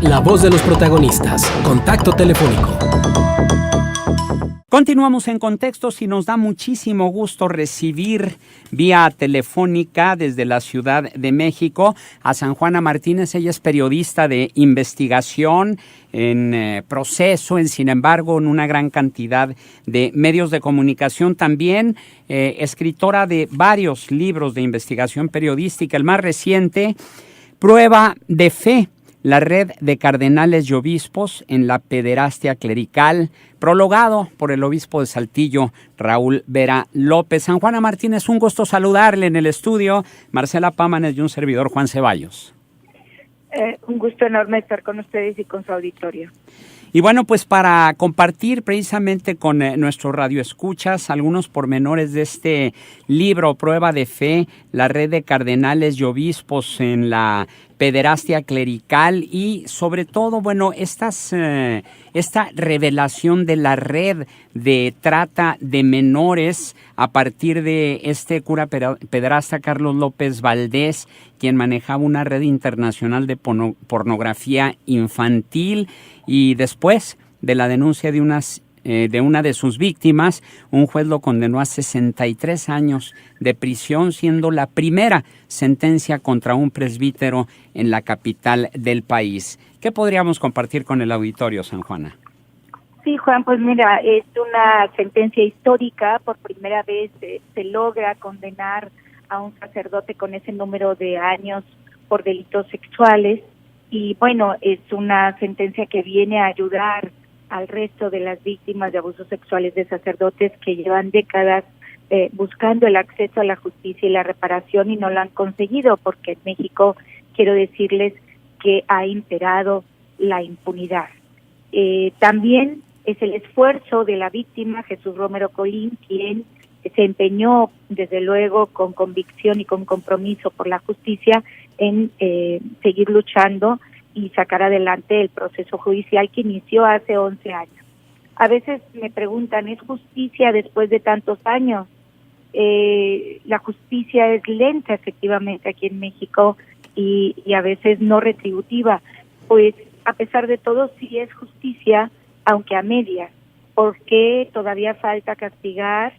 La voz de los protagonistas. Contacto telefónico. Continuamos en Contextos y nos da muchísimo gusto recibir vía telefónica desde la Ciudad de México a San Juana Martínez. Ella es periodista de investigación en Proceso, Sin embargo, en una gran cantidad de medios de comunicación. También escritora de varios libros de investigación periodística. El más reciente, Prueba de Fe. La red de cardenales y obispos en la pederastia clerical, prologado por el obispo de Saltillo, Raúl Vera López. San Juana Martínez, un gusto saludarle en el estudio. Marcela Pámanes y un servidor, Juan Ceballos. Un gusto enorme estar con ustedes y con su auditorio. Y bueno, pues para compartir precisamente con nuestros radioescuchas algunos pormenores de este libro, Prueba de Fe, la red de cardenales y obispos en la pederastia clerical y sobre todo, bueno, esta revelación de la red de trata de menores a partir de este cura pederasta Carlos López Valdés, quien manejaba una red internacional de pornografía infantil, y después de la denuncia de una de sus víctimas, un juez lo condenó a 63 años de prisión, siendo la primera sentencia contra un presbítero en la capital del país. ¿Qué podríamos compartir con el auditorio, San Juana? Sí, Juan, pues mira, es una sentencia histórica. Por primera vez se logra condenar a un sacerdote con ese número de años por delitos sexuales. Y bueno, es una sentencia que viene a ayudar al resto de las víctimas de abusos sexuales de sacerdotes que llevan décadas buscando el acceso a la justicia y la reparación y no lo han conseguido, porque en México quiero decirles que ha imperado la impunidad. También es el esfuerzo de la víctima, Jesús Romero Colín, quien se empeñó desde luego con convicción y con compromiso por la justicia en seguir luchando y sacar adelante el proceso judicial que inició hace 11 años. A veces me preguntan, ¿es justicia después de tantos años? La justicia es lenta, efectivamente, aquí en México y a veces no retributiva. Pues a pesar de todo sí es justicia, aunque a medias, porque todavía falta castigar,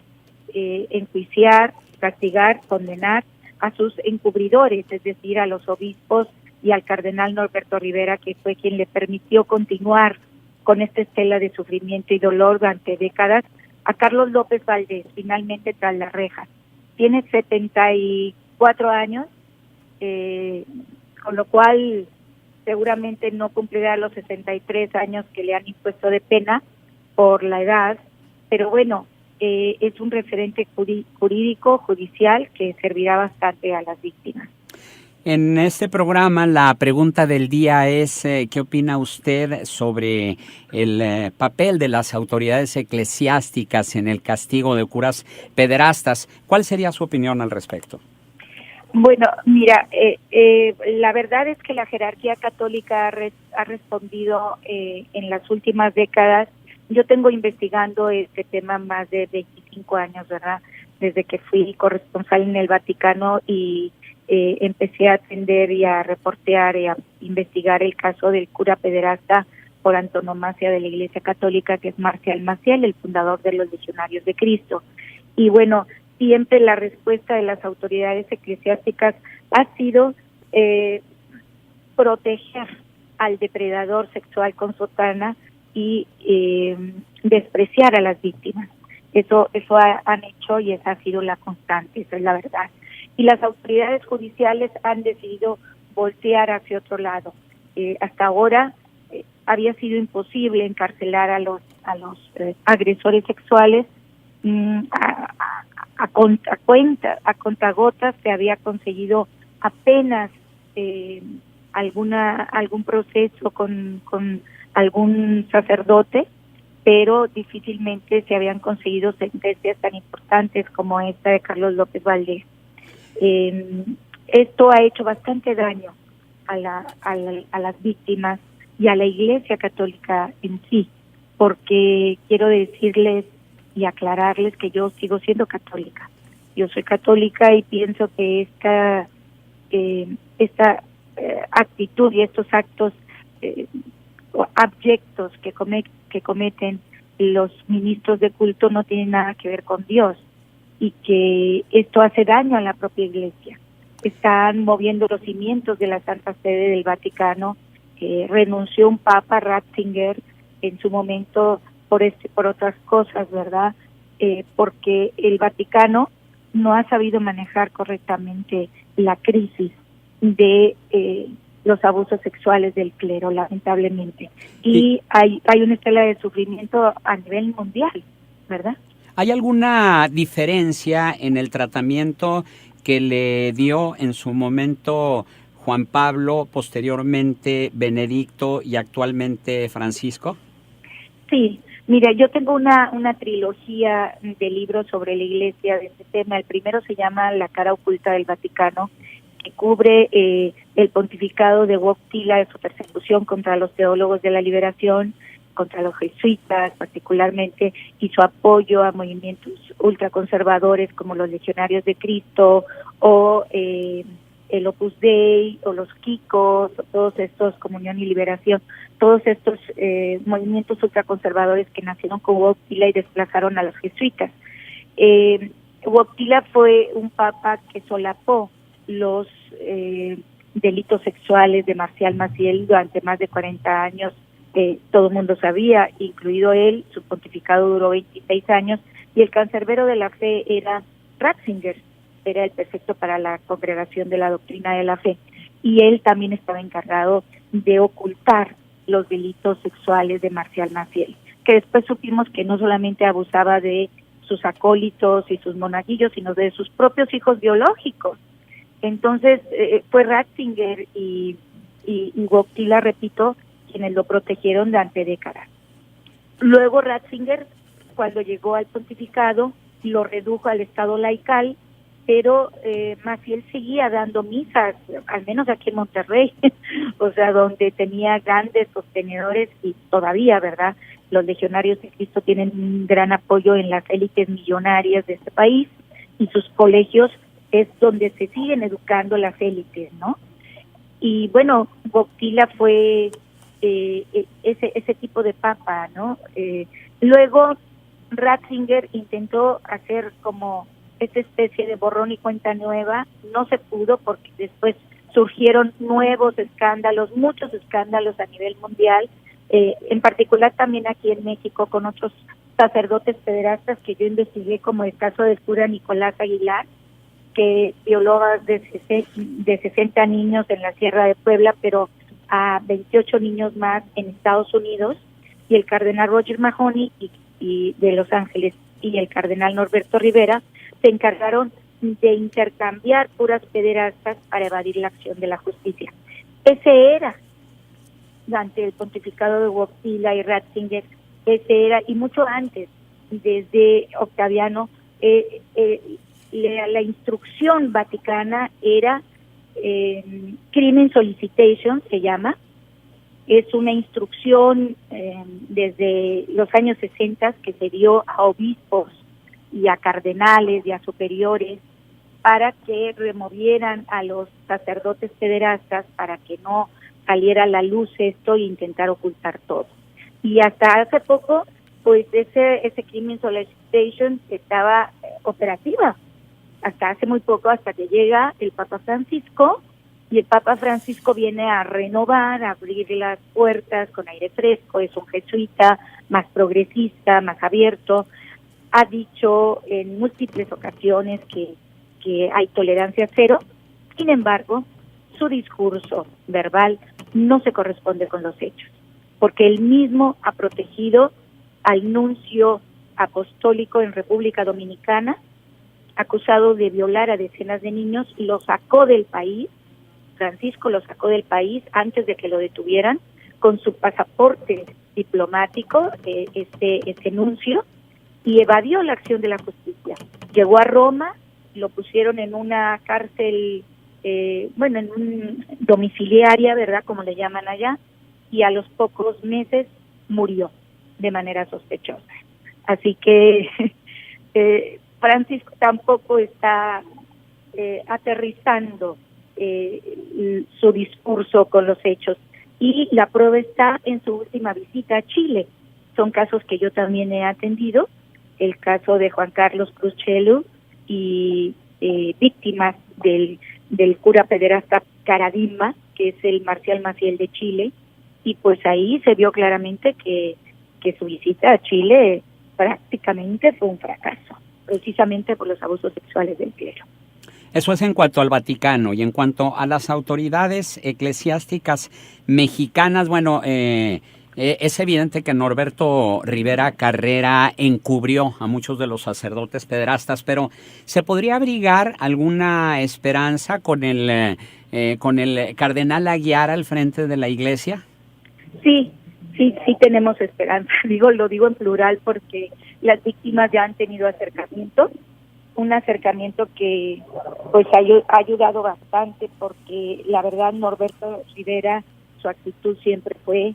enjuiciar, castigar, condenar a sus encubridores, es decir, a los obispos y al cardenal Norberto Rivera, que fue quien le permitió continuar con esta estela de sufrimiento y dolor durante décadas, a Carlos López Valdés, finalmente tras las rejas. Tiene 74 años, con lo cual seguramente no cumplirá los 63 años que le han impuesto de pena por la edad, pero bueno, es un referente jurídico, judicial, que servirá bastante a las víctimas. En este programa la pregunta del día es ¿qué opina usted sobre el papel de las autoridades eclesiásticas en el castigo de curas pederastas? ¿Cuál sería su opinión al respecto? Bueno, mira, la verdad es que la jerarquía católica ha respondido en las últimas décadas. Yo tengo investigando este tema más de 25 años, ¿verdad? Desde que fui corresponsal en el Vaticano y empecé a atender y a reportear y a investigar el caso del cura pederasta por antonomasia de la Iglesia Católica, que es Marcial Maciel, el fundador de los Legionarios de Cristo. Y bueno, siempre la respuesta de las autoridades eclesiásticas ha sido proteger al depredador sexual con sotana y despreciar a las víctimas. Eso han hecho y esa ha sido la constante, esa es la verdad. Y las autoridades judiciales han decidido voltear hacia otro lado. Hasta ahora había sido imposible encarcelar a los agresores sexuales. A contagotas se había conseguido apenas algún proceso con algún sacerdote, pero difícilmente se habían conseguido sentencias tan importantes como esta de Carlos López Valdés. Esto ha hecho bastante daño a las víctimas y a la Iglesia Católica en sí, porque quiero decirles y aclararles que yo sigo siendo católica. Yo soy católica y pienso que esta actitud y estos actos abyectos que cometen los ministros de culto no tienen nada que ver con Dios, y que esto hace daño a la propia Iglesia. Están moviendo los cimientos de la Santa Sede del Vaticano. Renunció un Papa, Ratzinger, en su momento por otras cosas, ¿verdad? Porque el Vaticano no ha sabido manejar correctamente la crisis de los abusos sexuales del clero, lamentablemente. Y hay una estela de sufrimiento a nivel mundial, ¿verdad? ¿Hay alguna diferencia en el tratamiento que le dio en su momento Juan Pablo, posteriormente Benedicto y actualmente Francisco? Sí, mira, yo tengo una trilogía de libros sobre la Iglesia de este tema. El primero se llama La cara oculta del Vaticano, que cubre el pontificado de Wojtyla, de su persecución contra los teólogos de la liberación, contra los jesuitas particularmente, y su apoyo a movimientos ultraconservadores como los Legionarios de Cristo o el Opus Dei o los Kikos, o todos estos, Comunión y Liberación, todos estos movimientos ultraconservadores que nacieron con Wojtyla y desplazaron a los jesuitas. Wojtyla fue un papa que solapó los delitos sexuales de Marcial Maciel durante más de 40 años. Todo el mundo sabía, incluido él. Su pontificado duró 26 años, y el cancerbero de la fe era Ratzinger, era el prefecto para la Congregación de la Doctrina de la Fe, y él también estaba encargado de ocultar los delitos sexuales de Marcial Maciel, que después supimos que no solamente abusaba de sus acólitos y sus monaguillos, sino de sus propios hijos biológicos. Entonces fue Ratzinger y Wojtyla, repito, quienes lo protegieron durante décadas. Luego Ratzinger, cuando llegó al pontificado, lo redujo al estado laical, pero Maciel seguía dando misas, al menos aquí en Monterrey, o sea, donde tenía grandes sostenedores, y todavía, ¿verdad? Los Legionarios de Cristo tienen un gran apoyo en las élites millonarias de este país, y sus colegios es donde se siguen educando las élites, ¿no? Y bueno, Wojtyla fue ese tipo de papa, ¿no? Luego Ratzinger intentó hacer como esta especie de borrón y cuenta nueva. No se pudo, porque después surgieron nuevos escándalos, muchos escándalos a nivel mundial, en particular también aquí en México, con otros sacerdotes pederastas que yo investigué, como el caso del cura Nicolás Aguilar, que violó de 60 niños en la Sierra de Puebla, pero a 28 niños más en Estados Unidos, y el cardenal Roger Mahony y de Los Ángeles y el cardenal Norberto Rivera se encargaron de intercambiar puras pederastas para evadir la acción de la justicia. Ese era, ante el pontificado de Wojtyla y Ratzinger, ese era, y mucho antes, desde Octaviano, la instrucción vaticana era Crimen Solicitation, se llama. Es una instrucción desde los años 60 que se dio a obispos y a cardenales y a superiores para que removieran a los sacerdotes pederastas, para que no saliera a la luz esto e intentar ocultar todo. Y hasta hace poco, pues ese Crimen Solicitation estaba operativa. Hasta hace muy poco, hasta que llega el Papa Francisco, y el Papa Francisco viene a renovar, a abrir las puertas con aire fresco. Es un jesuita más progresista, más abierto. Ha dicho en múltiples ocasiones que hay tolerancia cero. Sin embargo, su discurso verbal no se corresponde con los hechos, porque él mismo ha protegido al nuncio apostólico en República Dominicana, acusado de violar a decenas de niños, y lo sacó del país. Francisco lo sacó del país antes de que lo detuvieran, con su pasaporte diplomático, este nuncio, y evadió la acción de la justicia. Llegó a Roma, lo pusieron en una cárcel, en un domiciliaria, ¿verdad?, como le llaman allá, y a los pocos meses murió de manera sospechosa. Así que Francisco tampoco está aterrizando su discurso con los hechos. y la prueba está en su última visita a Chile. Son casos que yo también he atendido, el caso de Juan Carlos Cruz Chelu y víctimas del cura pederasta Caradima, que es el Marcial Maciel de Chile, y pues ahí se vio claramente que su visita a Chile prácticamente fue un fracaso, precisamente por los abusos sexuales del clero. Eso es en cuanto al Vaticano. Y en cuanto a las autoridades eclesiásticas mexicanas, bueno, es evidente que Norberto Rivera Carrera encubrió a muchos de los sacerdotes pederastas, pero ¿se podría abrigar alguna esperanza con el cardenal Aguiar al frente de la Iglesia? Sí tenemos esperanza. Lo digo en plural porque las víctimas ya han tenido acercamiento, un acercamiento que pues ha ayudado bastante, porque la verdad Norberto Rivera, su actitud siempre fue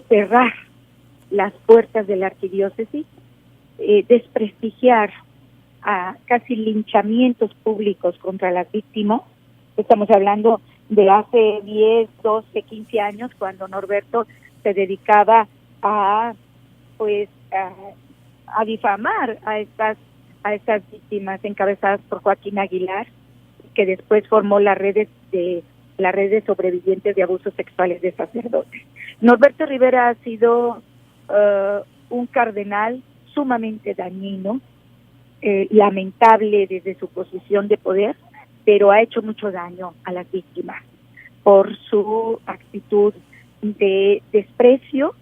cerrar las puertas de la arquidiócesis, desprestigiar a casi linchamientos públicos contra las víctimas. Estamos hablando de hace 10, 12, 15 años, cuando Norberto se dedicaba a difamar a estas víctimas encabezadas por Joaquín Aguilar, que después formó la red de sobrevivientes de abusos sexuales de sacerdotes. Norberto Rivera ha sido un cardenal sumamente dañino, lamentable desde su posición de poder, pero ha hecho mucho daño a las víctimas por su actitud de desprecio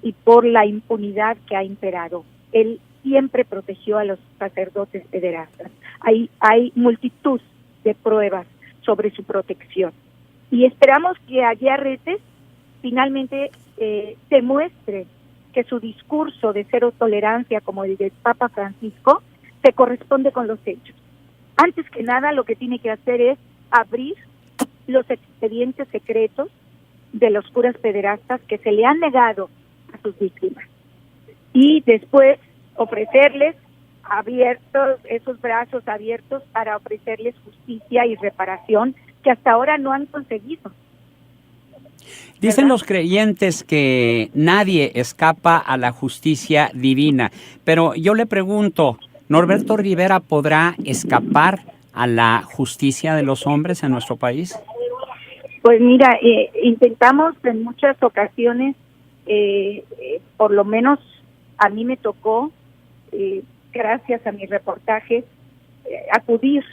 y por la impunidad que ha imperado. Él siempre protegió a los sacerdotes pederastas. Hay multitud de pruebas sobre su protección. Y esperamos que Aguiarretes finalmente demuestre que su discurso de cero tolerancia, como el del Papa Francisco, se corresponde con los hechos. Antes que nada, lo que tiene que hacer es abrir los expedientes secretos de los curas pederastas que se le han negado a sus víctimas. Y después ofrecerles esos brazos abiertos para ofrecerles justicia y reparación que hasta ahora no han conseguido. Dicen los creyentes que nadie escapa a la justicia divina, pero yo le pregunto, ¿Norberto Rivera podrá escapar a la justicia de los hombres en nuestro país? Pues mira, intentamos en muchas ocasiones, por lo menos a mí me tocó, gracias a mis reportajes, acudir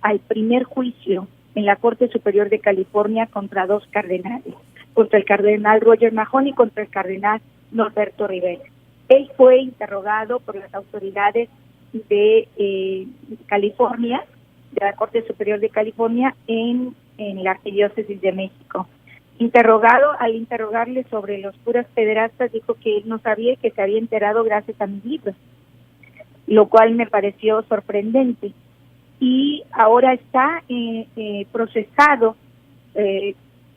al primer juicio en la Corte Superior de California contra dos cardenales, contra el cardenal Roger Mahony y contra el cardenal Norberto Rivera. Él fue interrogado por las autoridades de California, de la Corte Superior de California en la Arquidiócesis de México. Al interrogarle sobre los curas pederastas, dijo que él no sabía, que se había enterado gracias a mis libros, lo cual me pareció sorprendente. Y ahora está procesado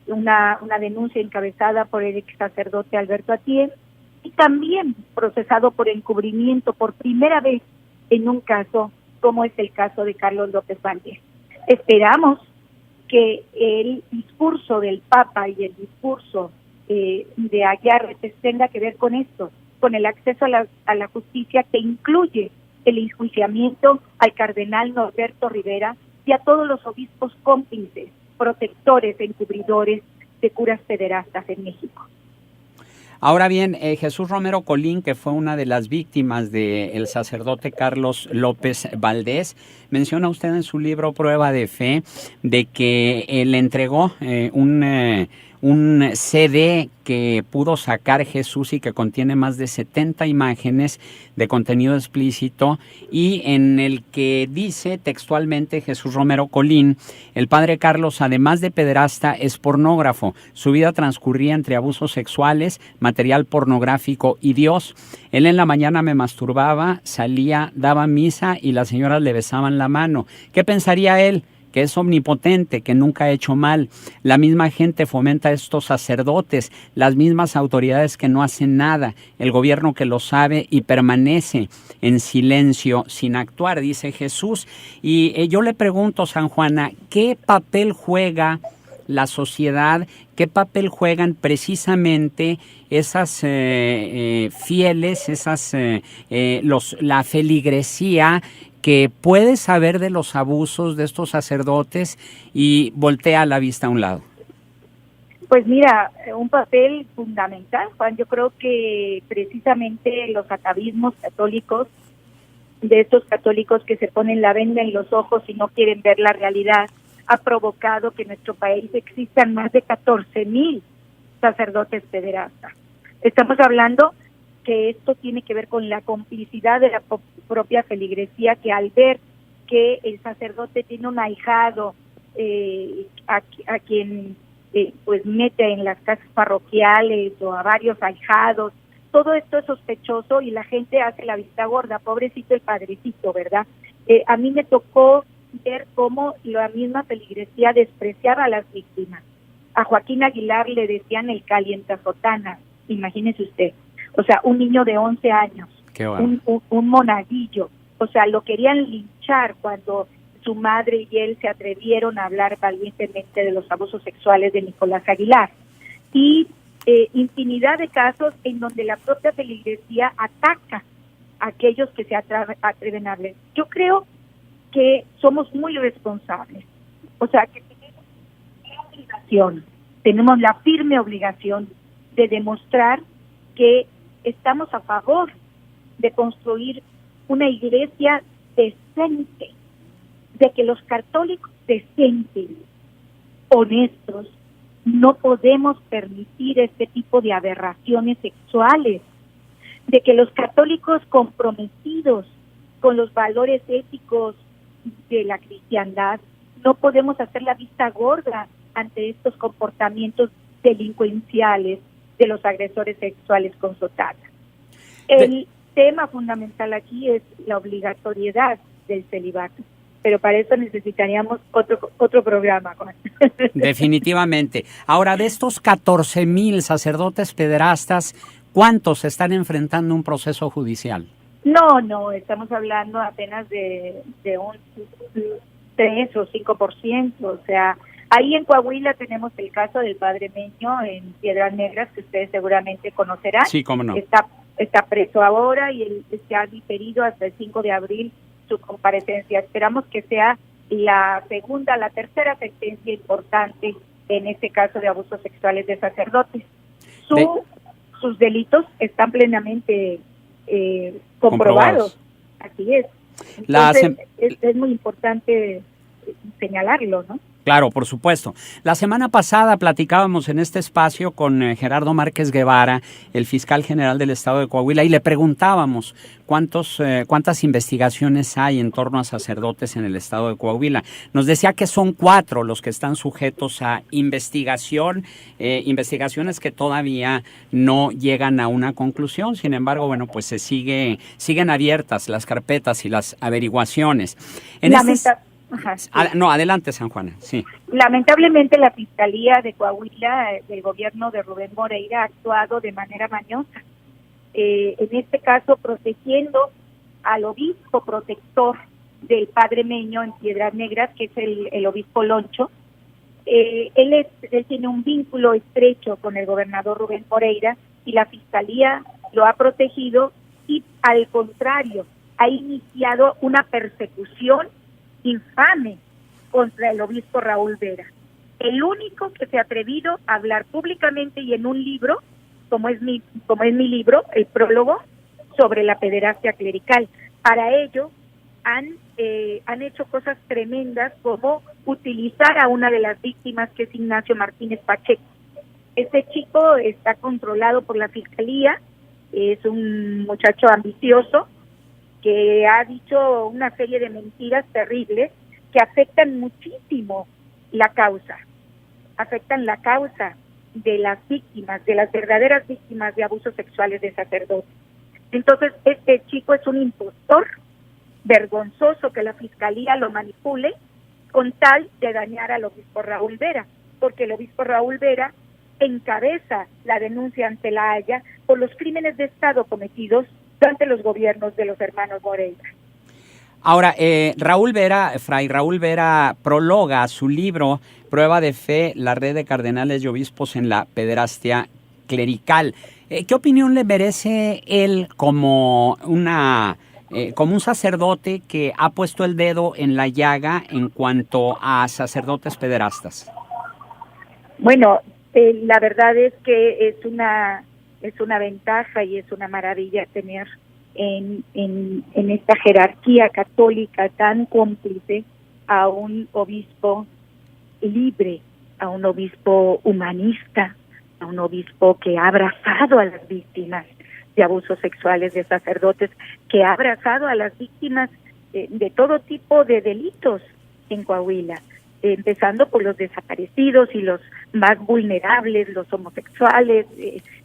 una denuncia encabezada por el ex sacerdote Alberto Atié, y también procesado por encubrimiento por primera vez en un caso como es el caso de Carlos López Valdés. Esperamos que el discurso del Papa y el discurso de Aguiarretes tenga que ver con esto, con el acceso a la justicia, que incluye el enjuiciamiento al cardenal Norberto Rivera y a todos los obispos cómplices, protectores, encubridores de curas pederastas en México. Ahora bien, Jesús Romero Colín, que fue una de las víctimas del sacerdote Carlos López Valdés, menciona usted en su libro Prueba de Fe de que le entregó un CD que pudo sacar Jesús y que contiene más de 70 imágenes de contenido explícito, y en el que dice textualmente Jesús Romero Colín: el padre Carlos, además de pederasta, es pornógrafo. Su vida transcurría entre abusos sexuales, material pornográfico y Dios. Él en la mañana me masturbaba, salía, daba misa y las señoras le besaban la mano. ¿Qué pensaría él? Que es omnipotente, que nunca ha hecho mal. La misma gente fomenta a estos sacerdotes, las mismas autoridades que no hacen nada, el gobierno que lo sabe y permanece en silencio, sin actuar, dice Jesús. Y yo le pregunto, San Juana, ¿qué papel juega la sociedad, qué papel juegan precisamente esas fieles, la feligresía que puede saber de los abusos de estos sacerdotes y voltea la vista a un lado. Pues mira, un papel fundamental, Juan. Yo creo que precisamente los atavismos católicos, de estos católicos que se ponen la venda en los ojos y no quieren ver la realidad, ha provocado que en nuestro país existan más de 14,000 sacerdotes pederastas. Estamos hablando que esto tiene que ver con la complicidad de la propia feligresía, que al ver que el sacerdote tiene un ahijado a quien pues mete en las casas parroquiales o a varios ahijados, todo esto es sospechoso y la gente hace la vista gorda, pobrecito el padrecito, ¿verdad? A mí me tocó ver cómo la misma feligresía despreciaba a las víctimas. A Joaquín Aguilar le decían el calientazotanas, imagínese usted. O sea, un niño de 11 años, un monaguillo, o sea, lo querían linchar cuando su madre y él se atrevieron a hablar valientemente de los abusos sexuales de Nicolás Aguilar. Y infinidad de casos en donde la propia feligresía ataca a aquellos que se atreven a hablar. Yo creo que somos muy responsables, o sea, que tenemos la firme obligación de demostrar que estamos a favor de construir una iglesia decente, de que los católicos decentes, honestos, no podemos permitir este tipo de aberraciones sexuales, de que los católicos comprometidos con los valores éticos de la cristiandad no podemos hacer la vista gorda ante estos comportamientos delincuenciales de los agresores sexuales con sotana. El tema fundamental aquí es la obligatoriedad del celibato, pero para eso necesitaríamos otro programa, Juan. Definitivamente. Ahora, de estos 14,000 sacerdotes pederastas, ¿cuántos están enfrentando un proceso judicial? No, estamos hablando apenas de un 3 o 5%, o sea, ahí en Coahuila tenemos el caso del padre Meño en Piedras Negras, que ustedes seguramente conocerán. Sí, cómo no. Está preso ahora y él se ha diferido hasta el 5 de abril su comparecencia. Esperamos que sea la tercera sentencia importante en este caso de abusos sexuales de sacerdotes. Sus delitos están plenamente comprobados. Así es. Entonces, es muy importante señalarlo, ¿no? Claro, por supuesto. La semana pasada platicábamos en este espacio con Gerardo Márquez Guevara, el fiscal general del estado de Coahuila, y le preguntábamos cuántas investigaciones hay en torno a sacerdotes en el estado de Coahuila. Nos decía que son 4 los que están sujetos a investigaciones que todavía no llegan a una conclusión. Sin embargo, bueno, pues siguen abiertas las carpetas y las averiguaciones. No, adelante, San Juana. Sí. Lamentablemente la Fiscalía de Coahuila, del gobierno de Rubén Moreira, ha actuado de manera mañosa. En este caso, protegiendo al obispo protector del padre Meño en Piedras Negras, que es el obispo Loncho. Él tiene un vínculo estrecho con el gobernador Rubén Moreira y la Fiscalía lo ha protegido y, al contrario, ha iniciado una persecución infame contra el obispo Raúl Vera, el único que se ha atrevido a hablar públicamente y en un libro, como es mi libro, el prólogo, sobre la pederastia clerical. Para ello han hecho cosas tremendas, como utilizar a una de las víctimas, que es Ignacio Martínez Pacheco. Este chico está controlado por la Fiscalía, es un muchacho ambicioso, que ha dicho una serie de mentiras terribles que afectan muchísimo la causa de las víctimas, de las verdaderas víctimas de abusos sexuales de sacerdotes. Entonces, este chico es un impostor, vergonzoso que la Fiscalía lo manipule con tal de dañar al obispo Raúl Vera, porque el obispo Raúl Vera encabeza la denuncia ante la Haya por los crímenes de Estado cometidos durante los gobiernos de los hermanos Moreira. Ahora, Fray Raúl Vera prologa su libro Prueba de Fe, la red de cardenales y obispos en la pederastia clerical. ¿Qué opinión le merece él como un sacerdote que ha puesto el dedo en la llaga en cuanto a sacerdotes pederastas? Bueno, la verdad es que es una ventaja y es una maravilla tener en esta jerarquía católica tan cómplice a un obispo libre, a un obispo humanista, a un obispo que ha abrazado a las víctimas de abusos sexuales de sacerdotes, que ha abrazado a las víctimas de todo tipo de delitos en Coahuila, empezando por los desaparecidos y los más vulnerables, los homosexuales,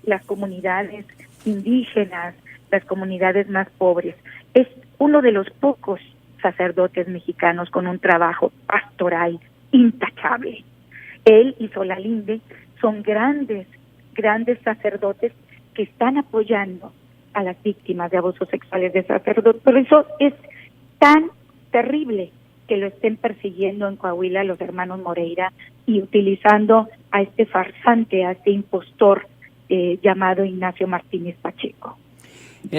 las comunidades indígenas, las comunidades más pobres. Es uno de los pocos sacerdotes mexicanos con un trabajo pastoral intachable. Él y Solalinde son grandes sacerdotes que están apoyando a las víctimas de abusos sexuales de sacerdotes. Por eso es tan terrible que lo estén persiguiendo en Coahuila los hermanos Moreira y utilizando a este farsante, a este impostor llamado Ignacio Martínez Pacheco.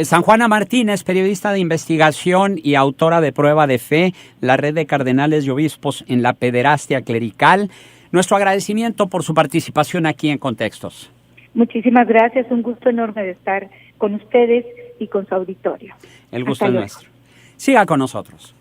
San Juana Martínez, periodista de investigación y autora de Prueba de Fe, la red de cardenales y obispos en la pederastia clerical. Nuestro agradecimiento por su participación aquí en Contextos. Muchísimas gracias, un gusto enorme de estar con ustedes y con su auditorio. El gusto es nuestro. Siga con nosotros.